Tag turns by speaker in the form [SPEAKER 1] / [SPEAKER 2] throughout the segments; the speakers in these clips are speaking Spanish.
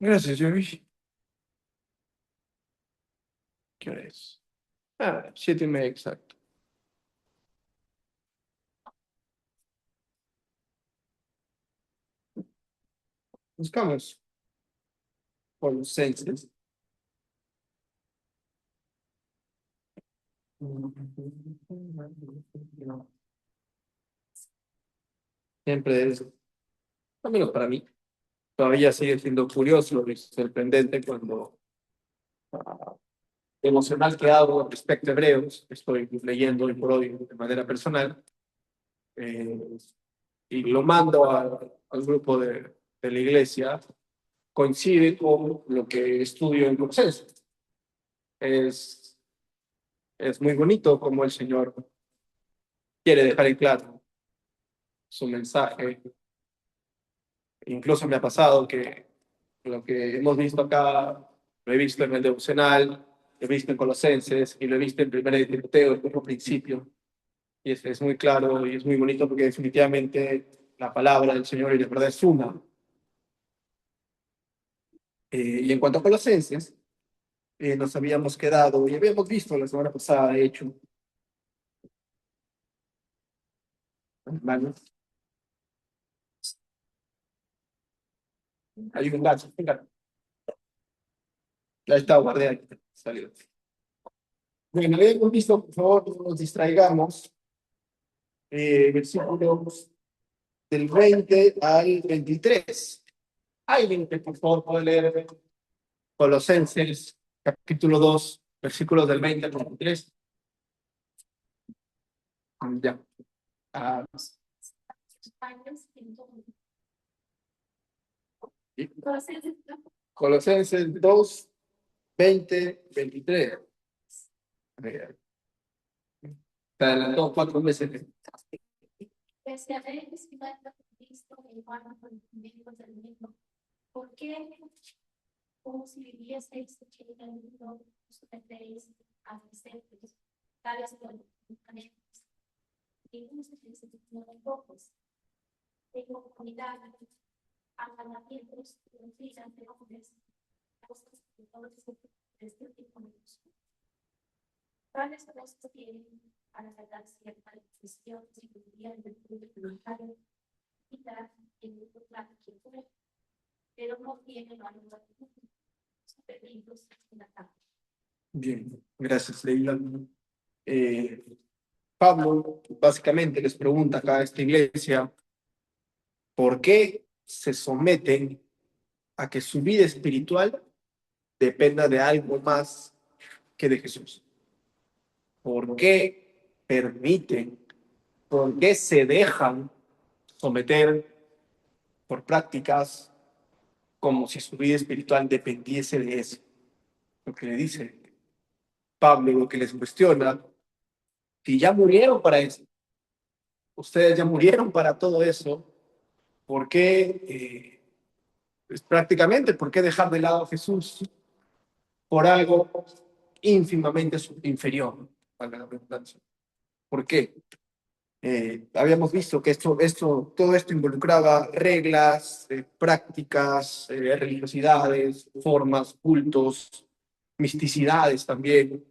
[SPEAKER 1] Gracias, Joey. ¿Qué hora es? 7:30 exacto. Buscamos por los censos. Siempre es, al menos para mí, todavía sigue siendo curioso y sorprendente cuando emocional que hago respecto a Hebreos, estoy leyendo hoy por hoy de manera personal, eh, y lo mando al grupo de la iglesia, coincide con lo que estudio en Colosenses. Es, es muy bonito como el Señor quiere dejar en claro su mensaje. Incluso me ha pasado que lo que hemos visto acá, lo he visto en el devocional, lo he visto en Colosenses y lo he visto en Primera de Timoteo, el mismo principio. Y es muy claro y es muy bonito porque definitivamente la palabra del Señor y la verdad es una. Y en cuanto a Colosenses, nos habíamos quedado y habíamos visto la semana pasada, de hecho, hermanos, hay un gato, venga, ya está guardia, salió. Bueno, habíamos visto, por favor, no nos distraigamos, versículos del 20 al 23. Alguien que por favor puede leer Colosenses, capítulo 2 versículos del 20 al 23. Ya. Ah, Colosenses 2 20 23. Te adelantó 4 meses. Desde haber descubierto Cristo en cuanto a conocimientos del mundo, ¿por qué, como si vivieseis en el mundo, os sometéis a preceptos, tales como mandamientos? Y no se necesitan pocos, en conformidad a mandamientos y doctrinas de hombres, cosas que todos este tipo de cosas. Tales cosas tienen para dar cierta decisión si podrían del punto voluntario y dar en un plan que fue, pero no tienen valor superiores en la carne. Bien, gracias, Leila. Eh, Pablo básicamente les pregunta acá a esta iglesia por qué se someten a que su vida espiritual dependa de algo más que de Jesús. ¿Por qué permiten, por qué se dejan someter por prácticas como si su vida espiritual dependiese de eso? Lo que le dice Pablo, lo que les cuestiona, que ya murieron para eso. Ustedes ya murieron para todo eso. ¿Por qué, pues prácticamente, por qué dejar de lado a Jesús por algo ínfimamente inferior? Valga la redundancia. ¿Por qué? Habíamos visto que todo esto involucraba reglas, prácticas, religiosidades, formas, cultos, misticidades también.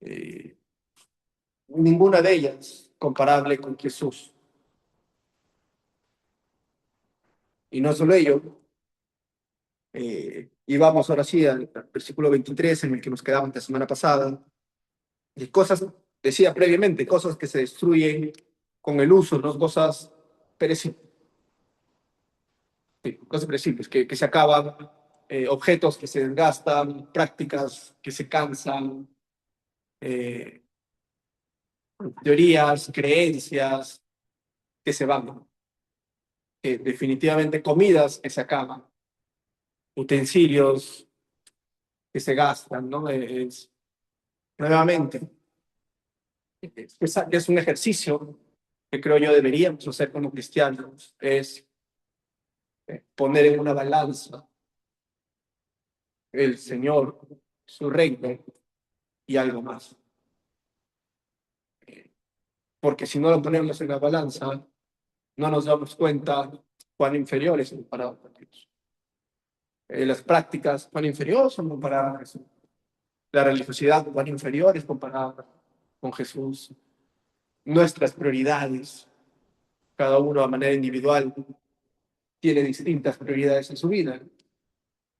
[SPEAKER 1] Eh, Ninguna de ellas comparable con Jesús. Y no solo ello, y vamos ahora sí al versículo 23 en el que nos quedamos la semana pasada, y cosas, decía previamente, cosas que se destruyen con el uso, no cosas perecibles. Sí, cosas predecibles, que se acaban, objetos que se desgastan, prácticas que se cansan, eh, teorías, creencias que se van, definitivamente comidas que se acaban, utensilios que se gastan, ¿no? Nuevamente, es un ejercicio que creo yo deberíamos hacer como cristianos, es poner en una balanza el Señor, su reino y algo más. Porque si no lo ponemos en la balanza, no nos damos cuenta cuán inferiores son para Dios.
[SPEAKER 2] Las prácticas van inferiores son comparadas a Jesús. La religiosidad van inferiores comparada con Jesús. Nuestras prioridades, cada uno de manera individual, tiene distintas prioridades en su vida.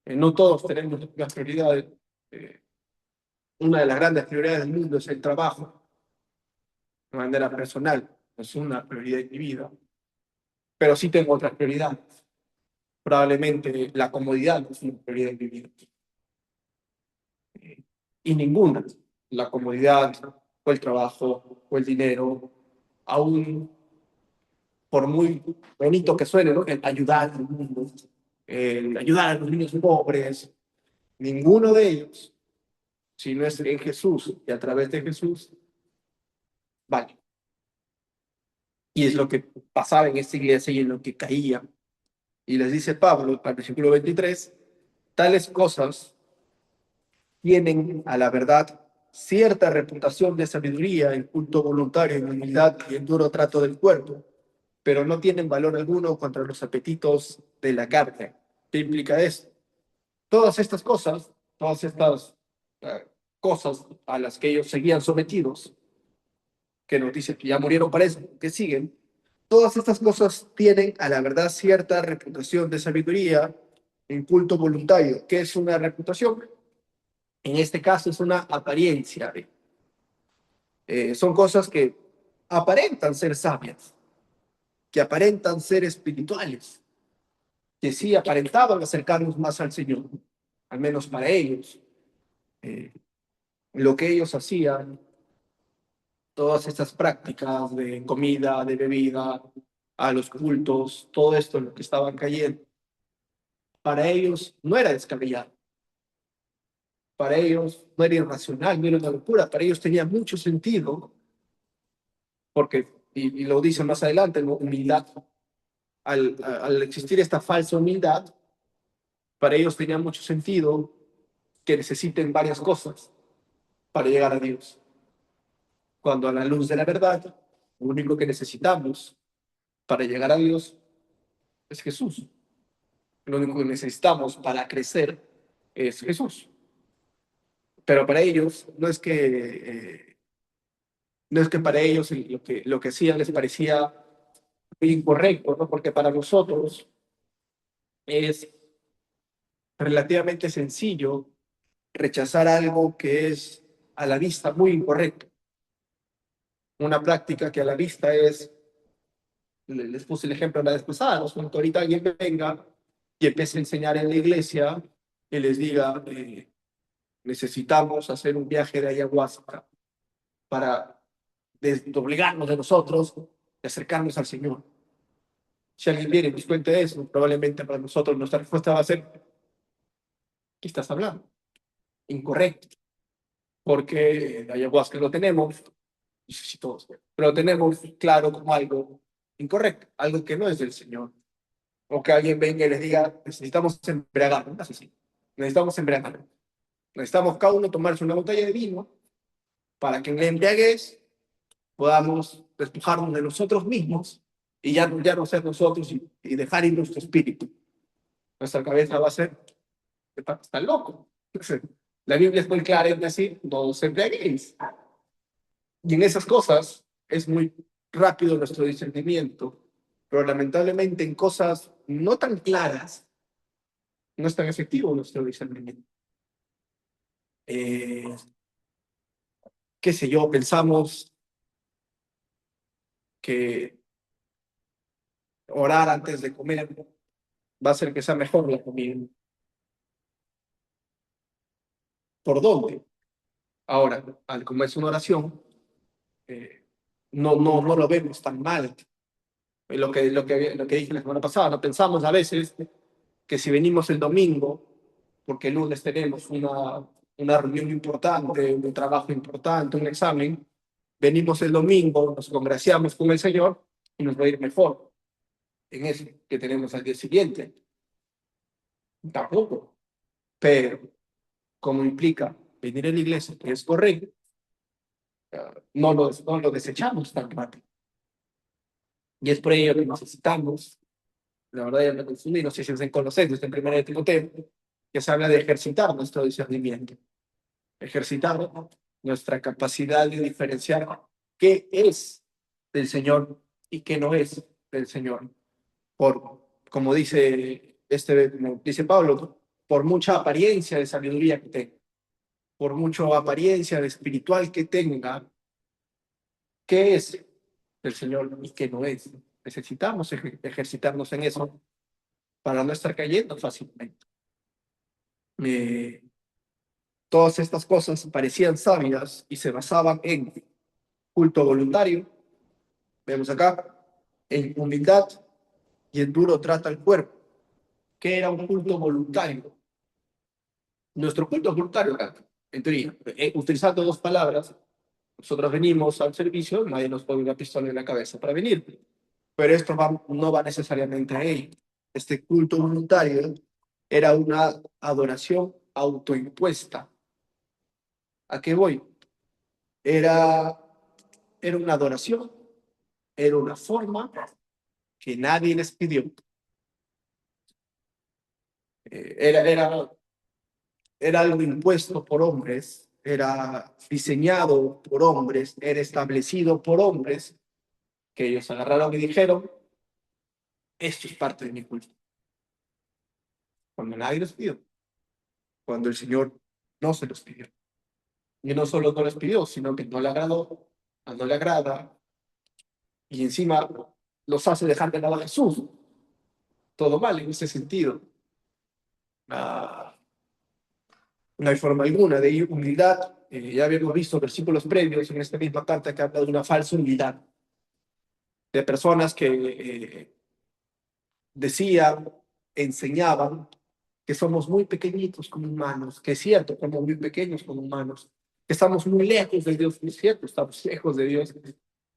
[SPEAKER 2] No todos tenemos las mismas prioridades. Eh, una de las grandes prioridades del mundo es el trabajo, de manera personal, es una prioridad en mi vida. Pero sí tengo otras prioridades. Probablemente la comodidad no es una prioridad en mi vida. Y ninguna, la comodidad o el trabajo o el dinero, aún por muy bonito que suene, ¿no? El ayudar al mundo, el ayudar a los niños pobres, ninguno de ellos, si no es en Jesús y a través de Jesús, vale. Y es lo que pasaba en esta iglesia y en lo que caía. Y les dice Pablo, al versículo 23, tales cosas tienen a la verdad cierta reputación de sabiduría en culto voluntario, en humildad y en duro trato del cuerpo, pero no tienen valor alguno contra los apetitos de la carne. ¿Qué implica eso? Todas estas cosas, todas estas cosas a las que ellos seguían sometidos, que nos dice que ya murieron para eso, que siguen, todas estas cosas tienen a la verdad cierta reputación de sabiduría en culto voluntario. ¿Qué es una reputación? En este caso es una apariencia. Son cosas que aparentan ser sabias, que aparentan ser espirituales, que sí aparentaban acercarnos más al Señor, al menos para ellos. Eh, lo que ellos hacían, todas estas prácticas de comida, de bebida, a los cultos, todo esto en lo que estaban cayendo, para ellos no era descabellado, para ellos no era irracional, no era una locura, para ellos tenía mucho sentido, porque, y lo dice más adelante, ¿no? Humildad. Al existir esta falsa humildad, para ellos tenía mucho sentido que necesiten varias cosas para llegar a Dios. Cuando a la luz de la verdad, lo único que necesitamos para llegar a Dios es Jesús. Lo único que necesitamos para crecer es Jesús. Pero para ellos no es que para ellos lo que hacían les parecía muy incorrecto, ¿no? Porque para nosotros es relativamente sencillo rechazar algo que es a la vista muy incorrecto. Una práctica que a la vista es, les puse el ejemplo la vez pasada, ¿no? Cuando ahorita alguien venga y empiece a enseñar en la iglesia y les diga, necesitamos hacer un viaje de ayahuasca para obligarnos de nosotros y acercarnos al Señor. Si alguien viene y nos cuente eso, probablemente para nosotros nuestra respuesta va a ser, ¿qué estás hablando? Incorrecto, porque la ayahuasca lo tenemos, sí, todos, pero lo tenemos claro como algo incorrecto, algo que no es del Señor. O que alguien venga y les diga, necesitamos embriagarnos, así. Necesitamos embriagarnos. Necesitamos cada uno tomarse una botella de vino para que en la embriaguez podamos despojarnos de nosotros mismos y ya no ser nosotros y dejar ir nuestro espíritu. Nuestra cabeza va a ser, está loco. La Biblia es muy clara en decir, no os embriaguéis. Y en esas cosas es muy rápido nuestro discernimiento, pero lamentablemente en cosas no tan claras no es tan efectivo nuestro discernimiento. Eh, qué sé yo, pensamos que orar antes de comer va a hacer que sea mejor la comida. ¿Por dónde? Ahora, como es una oración, no lo vemos tan mal. Lo que dije la semana pasada, no pensamos a veces que si venimos el domingo, porque el lunes tenemos una reunión importante, un trabajo importante, un examen, venimos el domingo, nos congraciamos con el Señor y nos va a ir mejor en eso que tenemos al día siguiente. Tampoco. Pero, como implica venir a la iglesia, que es correcto, no lo desechamos tan rápido. Y es por ello que necesitamos La verdad ya me confundí, no sé si es en Colosenses, en 1 de Timoteo, que se habla de ejercitar nuestro discernimiento, ejercitar nuestra capacidad de diferenciar qué es del Señor y qué no es del Señor. Como como dice Pablo, por mucha apariencia de sabiduría que tenga, por mucha apariencia de espiritual que tenga, ¿qué es del Señor y qué no es? Necesitamos ejercitarnos en eso para no estar cayendo fácilmente. Todas estas cosas parecían sabias y se basaban en culto voluntario, vemos acá, en humildad y en duro trato al cuerpo, que era un culto voluntario. Nuestro culto voluntario, en teoría, utilizando dos palabras, nosotros venimos al servicio, nadie nos pone una pistola en la cabeza para venir, pero esto no va necesariamente a ello. Este culto voluntario era una adoración autoimpuesta. ¿A qué voy? Era, era una adoración, era una forma que nadie les pidió. Era algo impuesto por hombres, era diseñado por hombres, era establecido por hombres, que ellos agarraron y dijeron, esto es parte de mi culto. Cuando nadie los pidió, cuando el Señor no se los pidió. Y no solo no les pidió, sino que no le agradó, no le agrada, y encima los hace dejar de lado a Jesús. Todo mal en ese sentido. Ah, no hay forma alguna de ir humildad. Ya habíamos visto versículos previos en esta misma carta que habla de una falsa humildad, de personas que decían, enseñaban que somos muy pequeñitos como humanos, que es cierto, somos muy pequeños como humanos, que estamos muy lejos de Dios, es cierto, estamos lejos de Dios,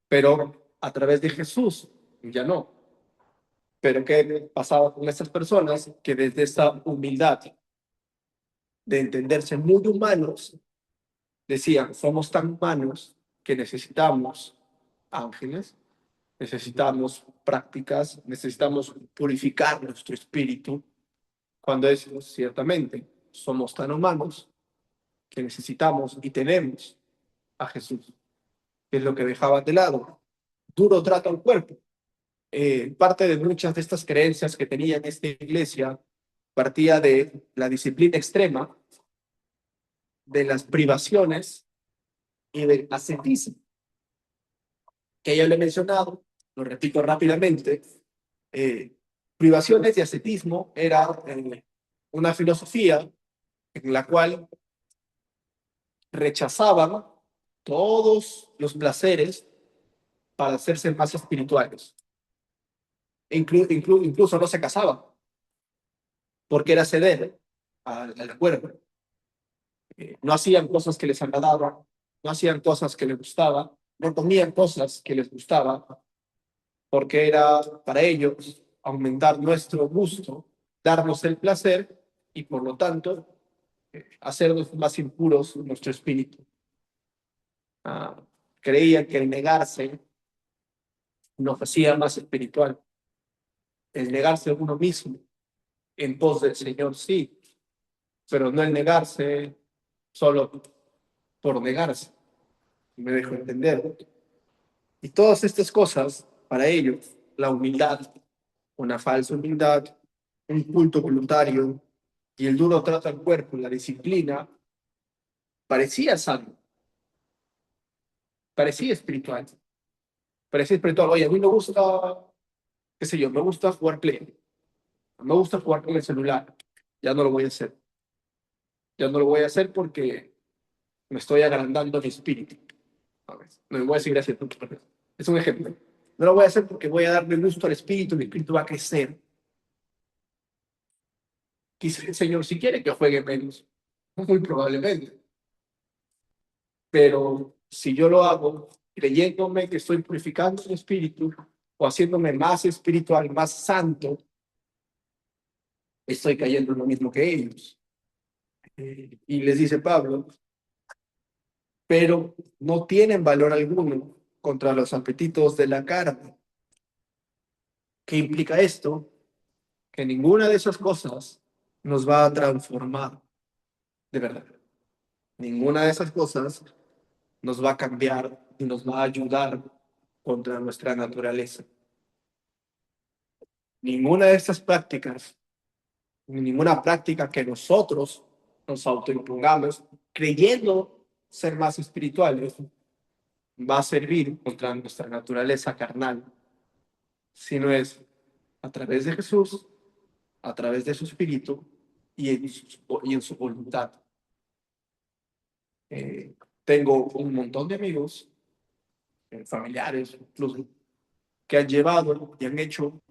[SPEAKER 2] pero a través de Jesús ya no. Pero ¿qué pasaba con estas personas? Que desde esa humildad de entenderse muy humanos, decían, somos tan humanos que necesitamos ángeles, necesitamos prácticas, necesitamos purificar nuestro espíritu, cuando es ciertamente, somos tan humanos que necesitamos y tenemos a Jesús, que es lo que dejaban de lado. Duro trato al cuerpo. Parte de muchas de estas creencias que tenía en esta iglesia partía de la disciplina extrema, de las privaciones y del ascetismo, que ya lo he mencionado, lo repito rápidamente. Privaciones y ascetismo era una filosofía en la cual rechazaban todos los placeres para hacerse más espirituales. Incluso no se casaban, porque era ceder al cuerpo. No hacían cosas que les agradaban, no hacían cosas que les gustaban, no comían cosas que les gustaban, porque era para ellos aumentar nuestro gusto, darnos el placer y por lo tanto hacernos más impuros nuestro espíritu. Ah, creían que el negarse nos hacía más espiritual. El negarse a uno mismo en pos del Señor, sí, pero no el negarse solo por negarse. Me dejo entender. Y todas estas cosas, para ellos, la humildad, una falsa humildad, un culto voluntario y el duro trato al cuerpo, la disciplina, parecía sano, parecía espiritual, parecía espiritual. Oye, a mí me gusta, qué sé yo, me gusta jugar play, me gusta jugar con el celular, ya no lo voy a hacer, ya no lo voy a hacer porque me estoy agrandando mi espíritu. A ver, no me voy a seguir haciendo. Es un ejemplo. No lo voy a hacer porque voy a darle gusto al espíritu, mi espíritu va a crecer. Quizá el Señor si quiere que juegue menos, muy probablemente. Pero si yo lo hago creyéndome que estoy purificando mi espíritu o haciéndome más espiritual, más santo, estoy cayendo en lo mismo que ellos. Y les dice Pablo, pero no tienen valor alguno contra los apetitos de la carne. ¿Qué implica esto? que ninguna de esas cosas nos va a transformar, de verdad. Ninguna de esas cosas nos va a cambiar y nos va a ayudar contra nuestra naturaleza. Ninguna de estas prácticas, ninguna práctica que nosotros nos autoimpongamos creyendo ser más espirituales, va a servir contra nuestra naturaleza carnal, sino es a través de Jesús, a través de su espíritu y en su voluntad. Tengo un montón de amigos, familiares, incluso, que han llevado y han hecho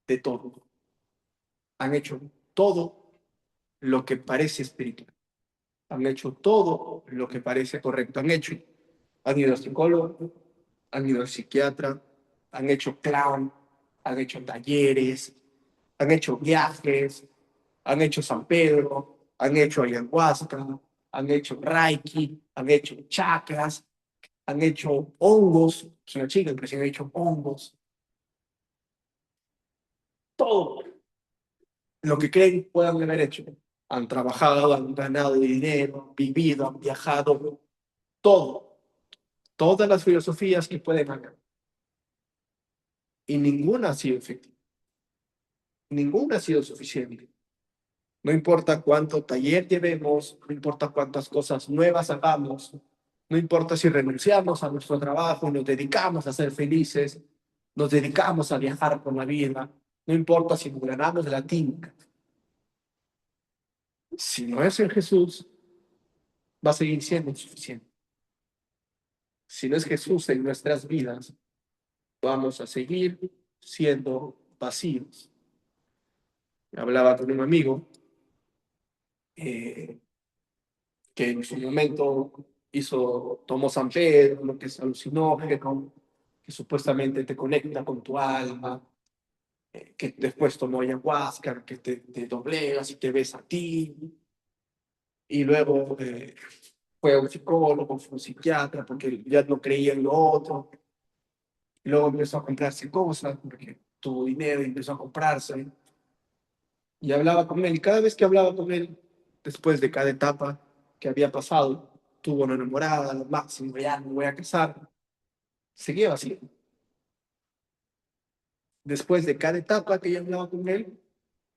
[SPEAKER 2] de todo. Han hecho todo lo que parece espiritual. Han hecho todo lo que parece correcto. Han ido al psicólogo, han ido al psiquiatra, han hecho clown, han hecho talleres, han hecho viajes, han hecho San Pedro, han hecho ayahuasca, han hecho reiki, han hecho chakras, han hecho hongos. Es una chica que se han hecho hongos. Todo lo que creen puedan haber hecho. Han trabajado, han ganado dinero, vivido, han viajado, todo. Todas las filosofías que pueden haber. Y ninguna ha sido efectiva. Ninguna ha sido suficiente. No importa cuánto taller llevemos, no importa cuántas cosas nuevas hagamos, no importa si renunciamos a nuestro trabajo, nos dedicamos a ser felices, nos dedicamos a viajar por la vida, no importa si nos ganamos la tinta. Si no es en Jesús, va a seguir siendo insuficiente. Si no es Jesús en nuestras vidas, vamos a seguir siendo vacíos. Hablaba con un amigo que en su momento tomó San Pedro, lo que es alucinógeno, que supuestamente te conecta con tu alma, que después tomó ayahuasca, que te doblegas y te ves a ti, y luego fue a un psicólogo, fue a un psiquiatra, porque ya no creía en lo otro, y luego empezó a comprarse cosas, porque tuvo dinero y empezó a comprarse, y hablaba con él, y cada vez que hablaba con él, después de cada etapa que había pasado, tuvo una enamorada, lo máximo, ya me voy a casar, seguía vacío. Después de cada etapa que yo hablaba con él,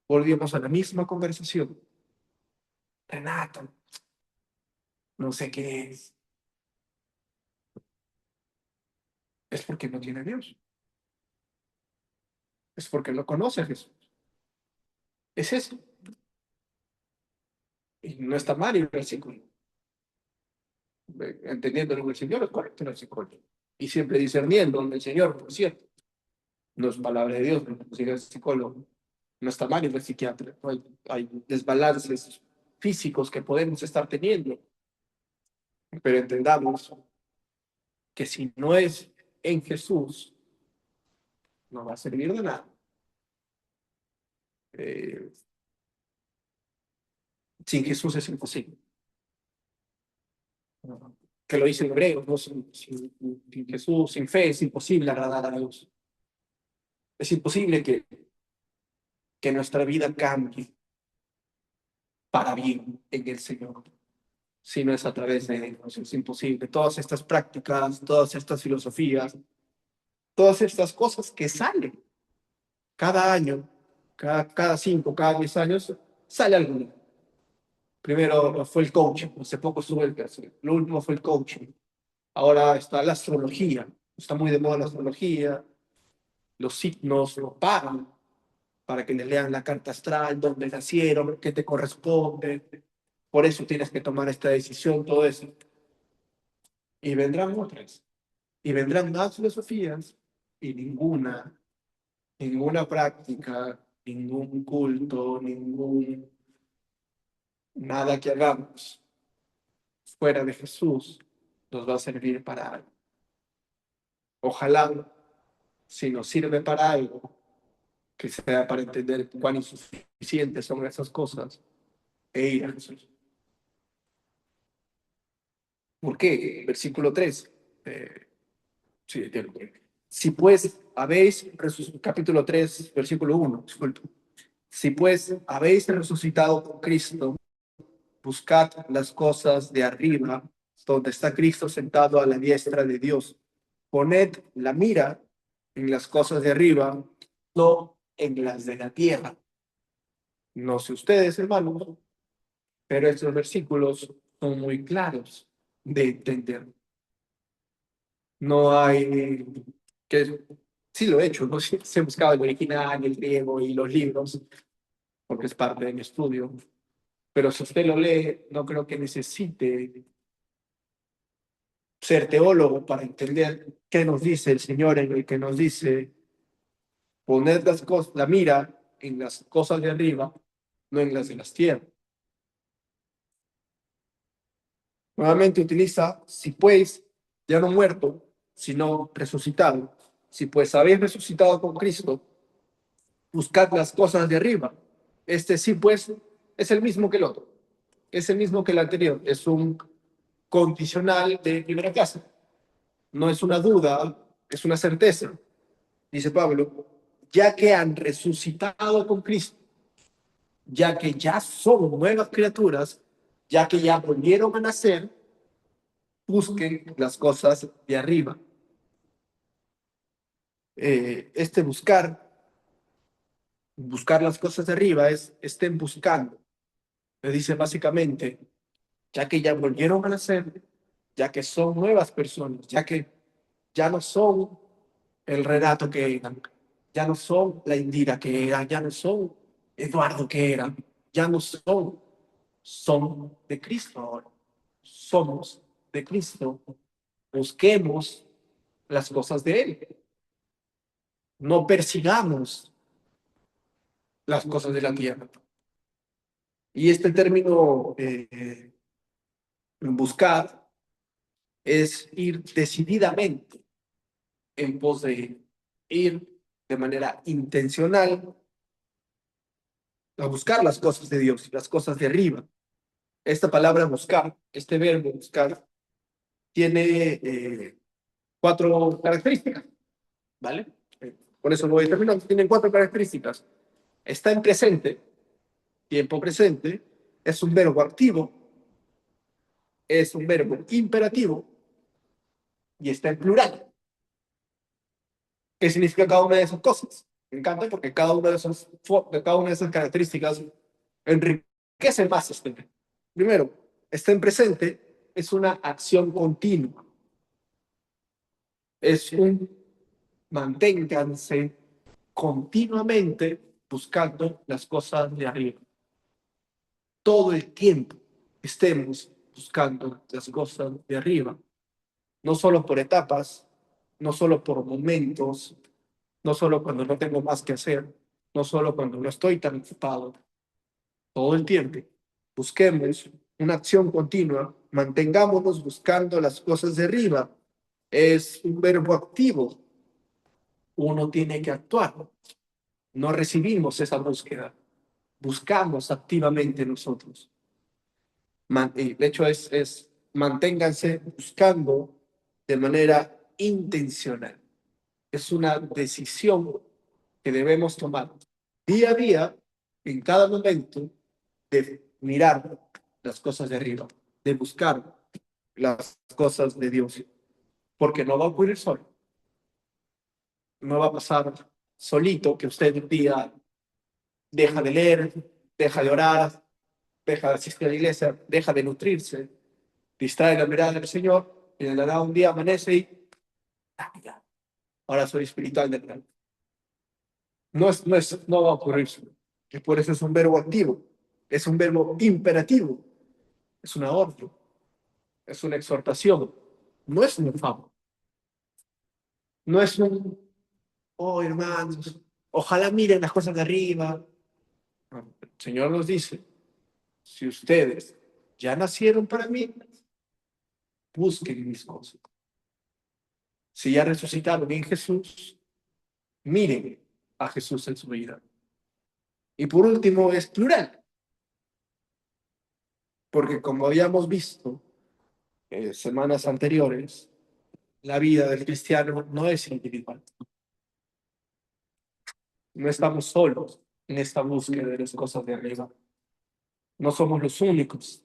[SPEAKER 2] volvíamos a la misma conversación. Renato, no sé qué es porque no tiene a Dios, es porque no conoce a Jesús. Es eso. Y no está mal ir al psicólogo. Entendiendo lo que el Señor es correcto en el psicólogo. Y siempre discerniendo en el Señor, por cierto. No es palabra de Dios, no es el psicólogo. No está mal ir al psiquiatra. No hay desbalances físicos que podemos estar teniendo. Pero entendamos que si no es en Jesús, no va a servir de nada. Eh, Sin Jesús es imposible. Que lo dice en hebreo, ¿no? Sin Jesús, sin fe, es imposible agradar a Dios. Es imposible que nuestra vida cambie para bien en el Señor, si no es a través de Dios. Es imposible. Todas estas prácticas, todas estas filosofías, todas estas cosas que salen cada año, cada 5, cada 10 años, sale alguno. Primero fue el coaching, hace poco estuvo lo último fue el coaching. Ahora está la astrología, está muy de moda la astrología, los signos lo pagan para que le lean la carta astral, dónde nacieron, qué te corresponde. Por eso tienes que tomar esta decisión, todo eso. Y vendrán otras. Y vendrán más filosofías y ninguna práctica, ningún culto, nada que hagamos fuera de Jesús nos va a servir para algo. Ojalá, si nos sirve para algo, que sea para entender cuán insuficientes son esas cosas e ir a Jesús. ¿Por qué? Versículo 3. Sí, si pues habéis, capítulo 3, versículo 1, disculpe. Si pues habéis resucitado con Cristo, buscad las cosas de arriba, donde está Cristo sentado a la diestra de Dios. Poned la mira en las cosas de arriba, no en las de la tierra. No sé ustedes, hermanos, pero estos versículos son muy claros de entender. No hay que sí lo he hecho, ¿no? Sí, he buscado el original, el griego y los libros, porque es parte de mi estudio. Pero si usted lo lee, no creo que necesite ser teólogo para entender qué nos dice el Señor en el que nos dice poner las cosas, la mira en las cosas de arriba, no en las de las tierras. Nuevamente utiliza, si pues, ya no muerto, sino resucitado. Si pues habéis resucitado con Cristo, buscad las cosas de arriba. Este sí, pues, es el mismo que el otro. Es el mismo que el anterior. Es un condicional de primera clase. No es una duda, es una certeza. Dice Pablo, ya que han resucitado con Cristo, ya que ya son nuevas criaturas, ya que ya volvieron a nacer, busquen las cosas de arriba. Este buscar las cosas de arriba es estén buscando. Le dice básicamente, ya que ya volvieron a nacer, ya que son nuevas personas, ya que ya no son el Renato que eran, ya no son la Indira que eran, ya no son Eduardo que eran, ya no son, son de Cristo ahora. Somos de Cristo. Busquemos las cosas de Él. No persigamos las cosas de la tierra. Y este término buscar es ir decididamente en pos de ir de manera intencional a buscar las cosas de Dios, las cosas de arriba. Esta palabra buscar, este verbo buscar, tiene cuatro características, ¿vale? Por eso lo voy terminando. Tienen cuatro características. Está en presente, tiempo presente, es un verbo activo, es un verbo imperativo y está en plural. ¿Qué significa cada una de esas cosas? Me encanta porque cada una de esas características enriquece más este verbo. Primero, está en presente, es una acción continua. Es un manténganse continuamente buscando las cosas de arriba. Todo el tiempo estemos buscando las cosas de arriba. No solo por etapas, no solo por momentos, no solo cuando no tengo más que hacer, no solo cuando no estoy tan ocupado. Todo el tiempo busquemos una acción continua, mantengámonos buscando las cosas de arriba. Es un verbo activo. Uno tiene que actuar. No recibimos esa búsqueda. Buscamos activamente nosotros. De hecho, es manténganse buscando de manera intencional. Es una decisión que debemos tomar día a día, en cada momento, de mirar las cosas de arriba, de buscar las cosas de Dios, porque no va a ocurrir solo. No va a pasar solito que usted un día deja de leer, deja de orar, deja de asistir a la iglesia, deja de nutrirse, distrae la mirada del Señor y de la nada un día amanece y ya, ahora soy espiritual de verdad. No va a ocurrir solo. Y por eso es un verbo activo, es un verbo imperativo, es una orden, es una exhortación, no es un favor, no es un, oh hermanos, ojalá miren las cosas de arriba. No, el Señor nos dice, si ustedes ya nacieron para mí, busquen mis cosas. Si ya resucitaron en Jesús, miren a Jesús en su vida. Y por último es plural, porque como habíamos visto semanas anteriores, la vida del cristiano no es individual. No estamos solos en esta búsqueda de las cosas de arriba. No somos los únicos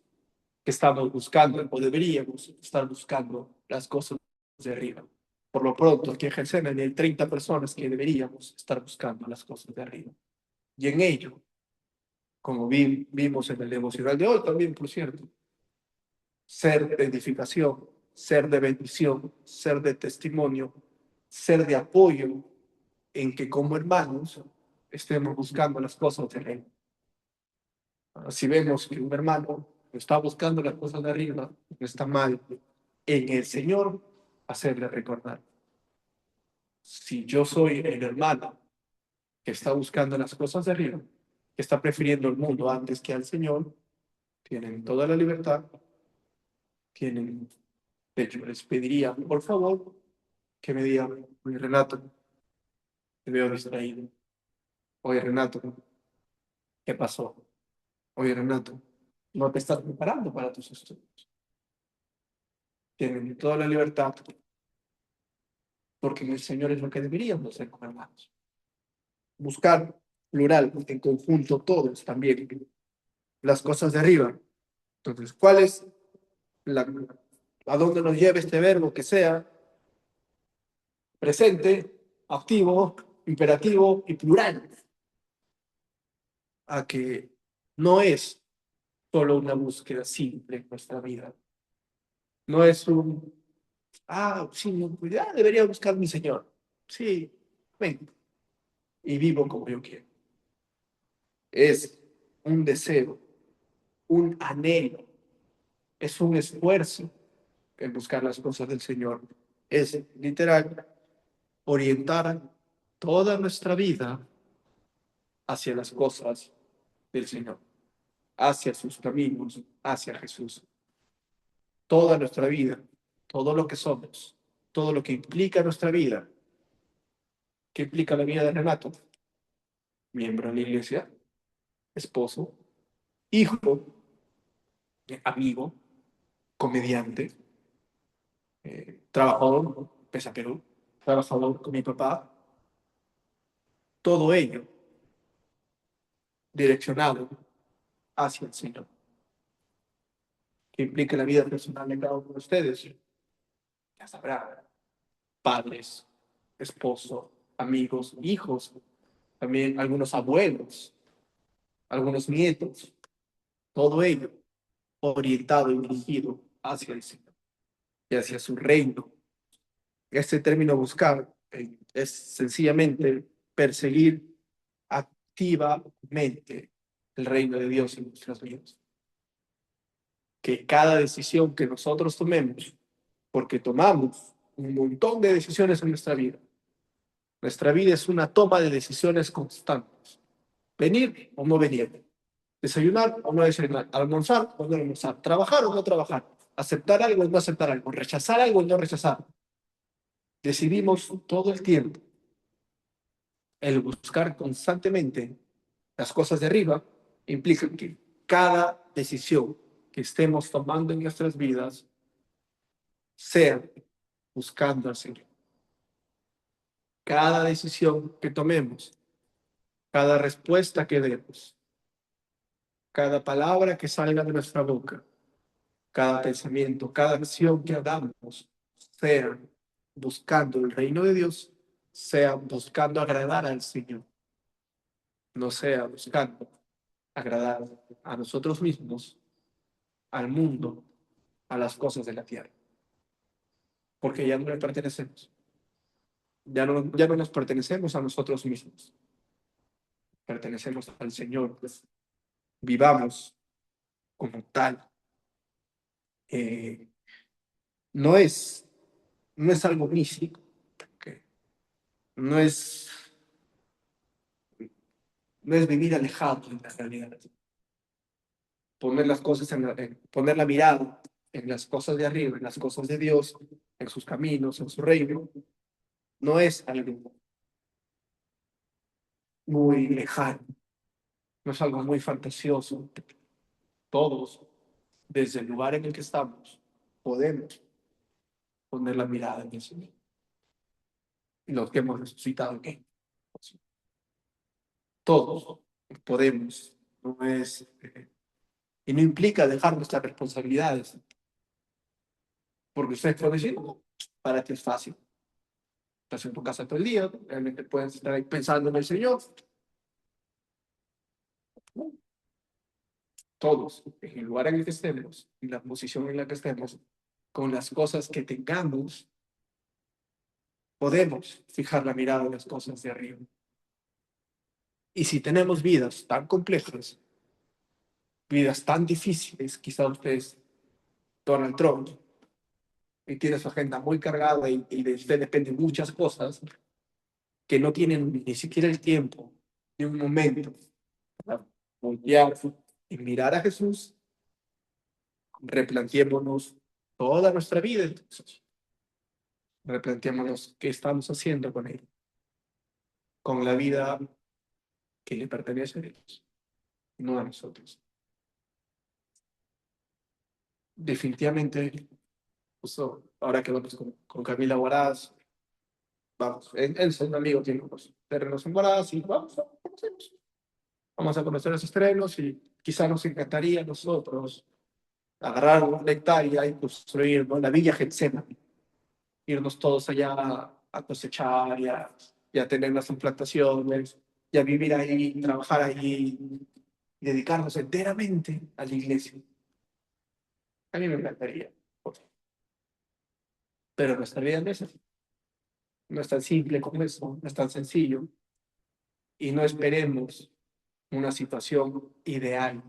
[SPEAKER 2] que estamos buscando o deberíamos estar buscando las cosas de arriba. Por lo pronto, aquí en Getsemaní hay 30 personas que deberíamos estar buscando las cosas de arriba. Y en ello, como vimos en el devocional de hoy también, por cierto, ser de edificación, ser de bendición, ser de testimonio, ser de apoyo en que como hermanos estemos buscando las cosas de arriba. Si vemos que un hermano está buscando las cosas de arriba, no está mal en el Señor hacerle recordar. Si yo soy el hermano que está buscando las cosas de arriba, que está prefiriendo el mundo antes que al Señor, tienen toda la libertad, tienen, de hecho, les pediría, por favor, que me digan, oye Renato, te veo distraído. Oye Renato, ¿qué pasó? Oye Renato, no te estás preparando para tus estudios. Tienen toda la libertad, porque el Señor es lo que deberíamos hacer como hermanos. Buscar plural, en conjunto, todos también, las cosas de arriba. Entonces, ¿cuál es a dónde nos lleva este verbo que sea presente, activo, imperativo y plural? A que no es solo una búsqueda simple en nuestra vida. No es sí, pues ya debería buscar mi Señor. Sí, ven, y vivo como yo quiero. Es un deseo, un anhelo, es un esfuerzo en buscar las cosas del Señor. Es literal orientar toda nuestra vida hacia las cosas del Señor, hacia sus caminos, hacia Jesús. Toda nuestra vida, todo lo que somos, todo lo que implica nuestra vida. ¿Qué implica la vida de Renato? Miembro de la iglesia, esposo, hijo, amigo, comediante, trabajador, pese a Perú, trabajador con mi papá, todo ello direccionado hacia el Señor. ¿Qué implica la vida personal de cada uno de ustedes? Ya sabrá, padres, esposo, amigos, hijos, también algunos abuelos, algunos nietos, todo ello orientado y dirigido hacia el Señor y hacia su reino. Este término buscar es sencillamente perseguir activamente el reino de Dios en nuestras vidas. Que cada decisión que nosotros tomemos, porque tomamos un montón de decisiones en nuestra vida es una toma de decisiones constantes. Venir o no venir, desayunar o no desayunar, almorzar o no almorzar, trabajar o no trabajar, aceptar algo o no aceptar algo, rechazar algo o no rechazar. Decidimos todo el tiempo el buscar constantemente las cosas de arriba, implica que cada decisión que estemos tomando en nuestras vidas sea buscando al Señor. Cada decisión que tomemos, cada respuesta que demos, cada palabra que salga de nuestra boca, cada pensamiento, cada acción que hagamos, sea buscando el reino de Dios, sea buscando agradar al Señor, no sea buscando agradar a nosotros mismos, al mundo, a las cosas de la tierra, porque ya no le pertenecemos, ya no nos pertenecemos a nosotros mismos, pertenecemos al Señor, pues, vivamos como tal. Eh, no es, no es algo místico, ¿okay? no es, no es vivir alejado de la realidad, poner las cosas poner la mirada en las cosas de arriba, en las cosas de Dios, en sus caminos, en su reino, no es algo muy lejano, no es algo muy fantasioso. Todos, desde el lugar en el que estamos, podemos poner la mirada en el Señor. Y los que hemos resucitado, ¿qué? Todos podemos, no es, y no implica dejar nuestras responsabilidades, porque ustedes pueden decir, no, para ti es fácil, estás en tu casa todo el día, realmente puedes estar ahí pensando en el Señor. Todos, en el lugar en el que estemos, en la posición en la que estemos, con las cosas que tengamos, podemos fijar la mirada en las cosas de arriba. Y si tenemos vidas tan complejas, vidas tan difíciles, quizá ustedes, Donald Trump, y tiene su agenda muy cargada y de usted dependen muchas cosas, que no tienen ni siquiera el tiempo de un momento para voltear y mirar a Jesús, replanteémonos toda nuestra vida. Entonces, replanteémonos qué estamos haciendo con él, con la vida que le pertenece a Dios, no a nosotros. Definitivamente, justo ahora que vamos con Camila Huaraz, vamos, él es un amigo, tiene unos terrenos en Huaraz y vamos a conocer esos terrenos y quizá nos encantaría a nosotros agarrar una hectárea y construir, ¿no?, la Villa Getsemaní, irnos todos allá a cosechar y a tener las plantaciones, y a vivir ahí, trabajar allí, y dedicarnos enteramente a la iglesia. A mí me encantaría, pero nuestra vida no es así. No es tan simple como eso, no es tan sencillo, y no esperemos una situación ideal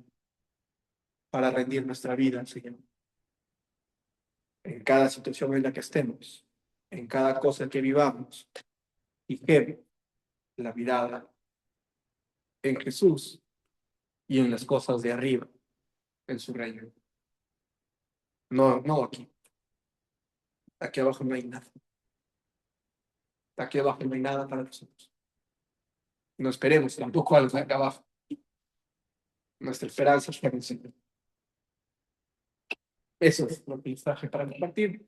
[SPEAKER 2] para rendir nuestra vida al Señor. En cada situación en la que estemos, en cada cosa que vivamos, fijemos la mirada en Jesús y en las cosas de arriba, en su reino. No, no aquí. Aquí abajo no hay nada. Aquí abajo no hay nada para nosotros. No esperemos tampoco algo de acá abajo. Nuestra esperanza está en el Señor. Eso es lo que les traje para compartir.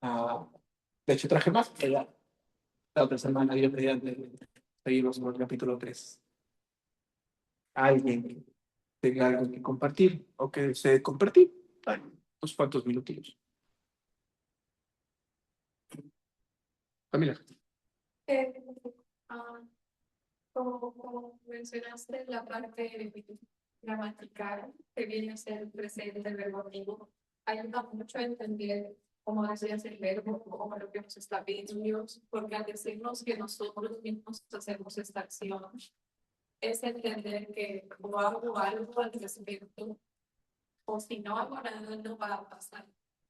[SPEAKER 2] De hecho, traje más, pero ya la otra semana, Dios mediante, seguimos con el capítulo 3. Alguien que tenga algo que compartir o que desee compartir, bueno, unos cuantos minutillos. Camila.
[SPEAKER 1] Eh, ah, como mencionaste la parte gramatical que viene a ser presente del verbo activo, ayuda mucho a entender cómo decías el verbo, cómo lo que nos está pidiendo Dios, porque al decirnos que nosotros mismos hacemos esta acción, es entender que o hago algo al respecto, o si no hago nada, no va a pasar.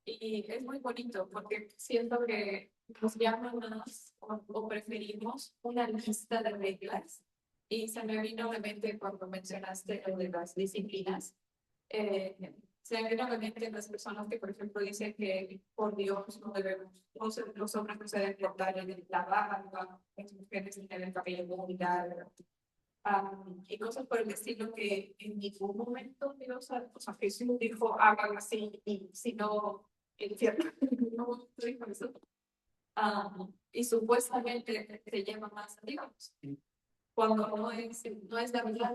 [SPEAKER 1] Y es muy bonito porque siento que nos llaman más o preferimos una lista de reglas. Y se me vino a la mente cuando mencionaste lo de las disciplinas. Se me vino a la mente las personas que, por ejemplo, dicen que por Dios no debemos, los hombres no se deben cortar en la barba, las mujeres no deben cabello muy largo, y cosas por el estilo que en ningún momento Dios, o sea, Jesús dijo, hagan así, y si no, el infierno, no dijo eso. Y supuestamente te llama más a Dios. Cuando no es la verdad,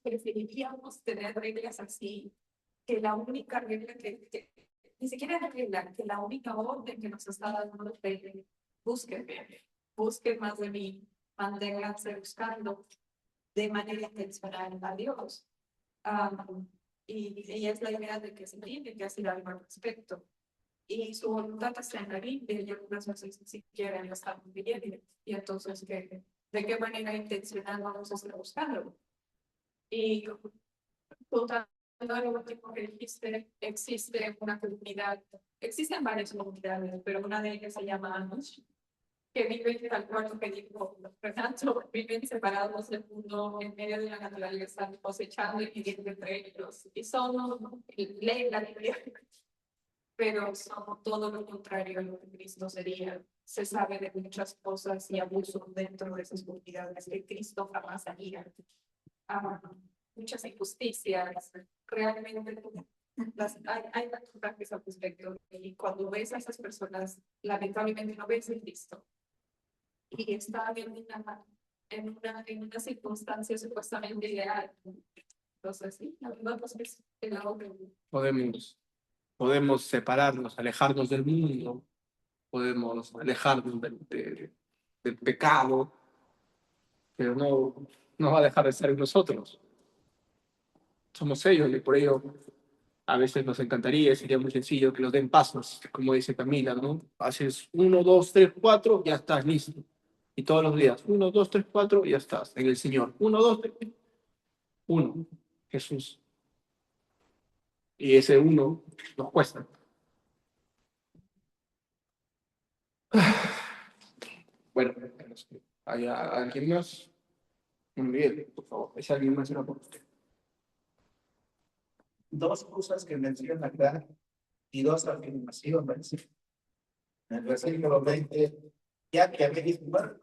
[SPEAKER 1] preferiríamos tener reglas así, que la única regla ni siquiera la regla, que la única orden que nos está dando es de busquen más de mí, manténganse buscando de manera intencional a Dios. Y es la idea de que se tiene que hacer algo al respecto. Y su voluntad está en la Biblia y algunas veces ni siquiera la estamos viviendo. Y entonces, ¿de qué manera intencional vamos a estar buscando? Y juntando lo último que dijiste, existe una comunidad, existen varias comunidades, pero una de ellas se llama Amos, que viven tal cual que dijo Fernando, viven separados del mundo en medio de la naturaleza, cosechando y viviendo entre ellos. Y son, leen la Biblia, pero son todo lo contrario a lo que Cristo sería. Se sabe de muchas cosas y abusos dentro de esas comunidades que Cristo jamás haría. Muchas injusticias, realmente hay ataques al respecto. Y cuando ves a esas personas, lamentablemente no ves a Cristo. Y está bien en una circunstancia supuestamente ideal. Entonces, sí, la verdad pues, es el lado que
[SPEAKER 2] Podemos separarnos, alejarnos del mundo, podemos alejarnos del pecado, pero no va a dejar de ser en nosotros. Somos ellos y por ello a veces nos encantaría, sería muy sencillo que nos den pasos, como dice Camila, ¿no? Haces 1, 2, 3, 4, ya estás listo. Y todos los días, 1, 2, 3, 4, ya estás en el Señor. 1, 2, 3, 1, Jesús. Y ese 1 nos cuesta. Bueno, ¿hay alguien más? Muy bien, por favor. ¿Es alguien más? Una por usted.
[SPEAKER 3] Dos cosas que menciona acá y dos afirmaciones. En el versículo 20, ya que habéis muerto,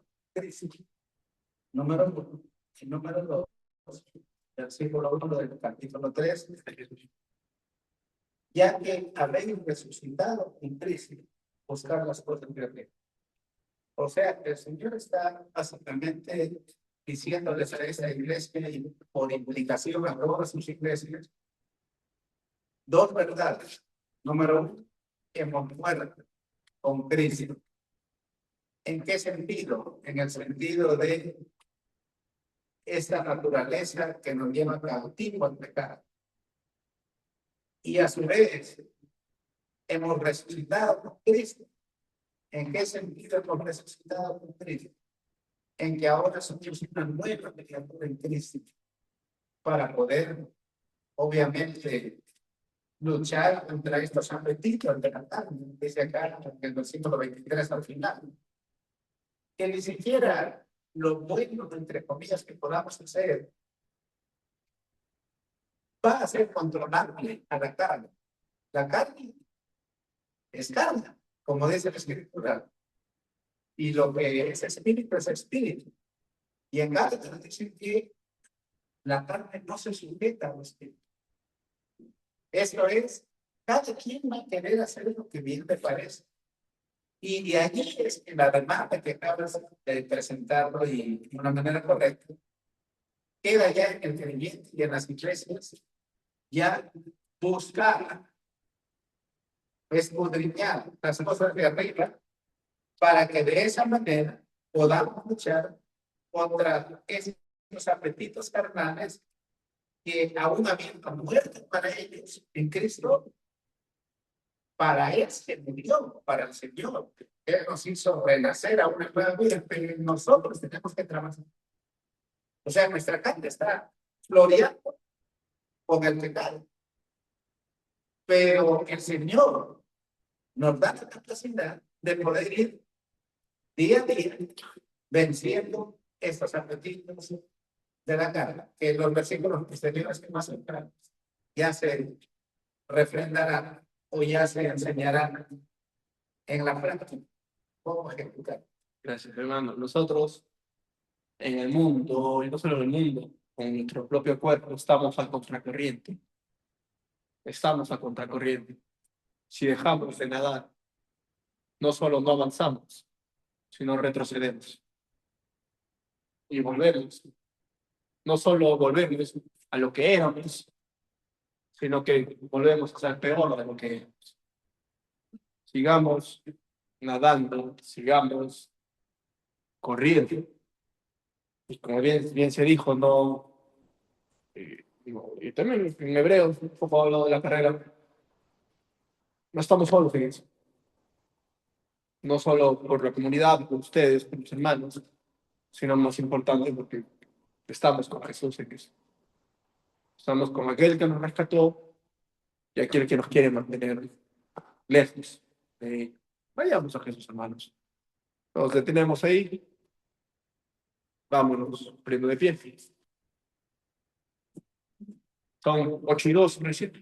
[SPEAKER 3] número 1. Y número 2, versículo 1 del capítulo 3, ya que habéis resucitado en Cristo, buscar las cosas de arriba. O sea, el Señor está básicamente diciéndoles a esa iglesia y por implicación a todas sus iglesias, dos verdades. Número 1, hemos muerto con Cristo. ¿En qué sentido? En el sentido de esta naturaleza que nos lleva cautivo al pecado. Y a su vez, hemos resucitado con Cristo. ¿En qué sentido hemos resucitado con Cristo? En que ahora somos una nueva criatura en Cristo para poder, obviamente, luchar contra estos apetitos de la carne, dice acá en el versículo 23 al final. Que ni siquiera lo bueno, entre comillas, que podamos hacer va a ser controlable a la carne. La carne es carne, como dice la escritura. Y lo que es espíritu es espíritu. Y en Gálatas dicen que la carne no se sujeta al espíritu. Eso es, cada quien va a querer hacer lo que bien le parece. Y de allí es que la demanda que acabas de presentarlo y de una manera correcta, queda ya en el creyente y en las iglesias, ya buscar, escudriñar las cosas de arriba, para que de esa manera podamos luchar contra esos apetitos carnales que aún habiendo muerto para ellos en Cristo, para Él se murió, para el Señor. Él nos hizo renacer a una nueva vida, pero nosotros tenemos que trabajar. O sea, nuestra carne está floreando con el pecado. Pero el Señor nos da la capacidad de poder ir día a día venciendo estos apetitos de la carne, que los versículos posteriores que más entramos ya se refrendarán o ya se enseñarán en la práctica cómo ejecutar.
[SPEAKER 2] Gracias, hermano. Nosotros en el mundo, y no solo en el mundo, con nuestro propio cuerpo, estamos a contracorriente. Estamos a contracorriente. Si dejamos de nadar, no solo no avanzamos, sino retrocedemos. Y volvemos. No solo volvemos a lo que éramos, sino que volvemos a ser peor de lo que éramos. Sigamos nadando, sigamos corriendo. Y como bien se dijo, no. Y también en Hebreos, un poco hablado de la carrera, no estamos solos en eso. No solo por la comunidad, por ustedes, por los hermanos, sino más importante porque estamos con Jesús en eso. Estamos con aquel que nos rescató y aquel que nos quiere mantener lejos. Vayamos a Jesús, hermanos. Nos detenemos ahí. Vámonos, prendo de pie. Son 8:02, recién.